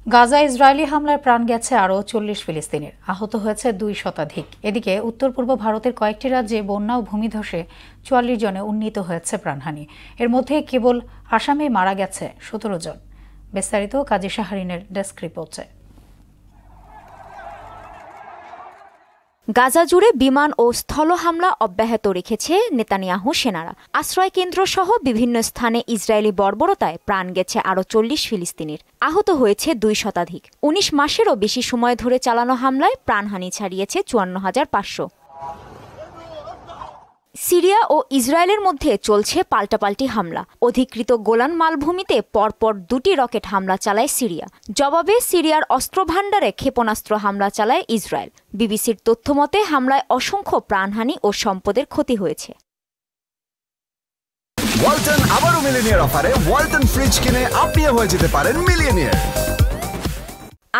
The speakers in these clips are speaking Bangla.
গাজায় ইসরায়েলি হামলায় প্রাণ গেছে আরও ৪০ ফিলিস্তিনির, আহত হয়েছে ২ শতাধিক। এদিকে উত্তর পূর্ব ভারতের কয়েকটি রাজ্যে বন্যা ও ভূমিধসে ৪৪ জনে উন্নীত হয়েছে প্রাণহানি। এর মধ্যে কেবল আসামে মারা গেছে ১৭ জন। বিস্তারিত কাজী শাহরিনের ডেস্ক রিপোর্টে। গাজা জুড়ে বিমান ও স্থল হামলা অব্যাহত রেখেছে নেতানিয়াহু সেনারা। আশ্রয় কেন্দ্র সহ বিভিন্ন স্থানে ইসরায়েলি বর্বরতায় প্রাণ গেছে আরও ৪০ ফিলিস্তিনির, আহত হয়েছে ২ শতাধিক। ১৯ মাসেরও বেশি সময় ধরে চালানো হামলায় প্রাণহানি ছাড়িয়েছে ৫৪,৫০০। সিরিয়া ও ইসরায়েলের মধ্যে চলছে পাল্টাপাল্টি হামলা। অধিকৃত গোলান মালভূমিতে পরপর ২টি রকেট হামলা চালায় সিরিয়া। জবাবে সিরিয়ার অস্ত্রভাণ্ডারে ক্ষেপণাস্ত্র হামলা চালায় ইসরায়েল। বিবিসির তথ্যমতে হামলায় অসংখ্য প্রাণহানি ও সম্পদের ক্ষতি হয়েছে। ওয়ালটন আবারও মিলিয়নিয়ার অফারে ওয়ালটন ফ্রিজ কিনে আপনিও হয়ে যেতে পারেন মিলিয়নিয়ার।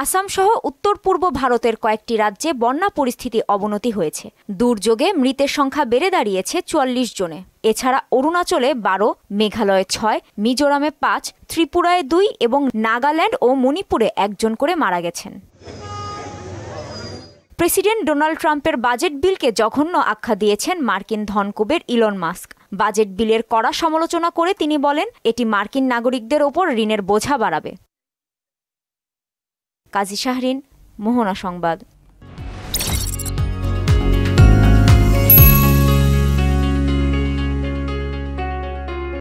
আসাম সহ উত্তর পূর্ব ভারতের কয়েকটি রাজ্যে বন্যা পরিস্থিতি অবনতি হয়েছে। দুর্যোগে মৃতের সংখ্যা বেড়ে দাঁড়িয়েছে ৪৪ জনে। এছাড়া অরুণাচলে ১২, মেঘালয়ে ৬, মিজোরামে ৫, ত্রিপুরায় ২ এবং নাগাল্যান্ড ও মণিপুরে ১ জন করে মারা গেছেন। প্রেসিডেন্ট ডোনাল্ড ট্রাম্পের বাজেট বিলকে জঘন্য আখ্যা দিয়েছেন মার্কিন ধনকুবের ইলন মাস্ক। বাজেট বিলের কড়া সমালোচনা করে তিনি বলেন, এটি মার্কিন নাগরিকদের ওপর ঋণের বোঝা বাড়াবে। কাজী শাহরিন, মোহনা সংবাদ।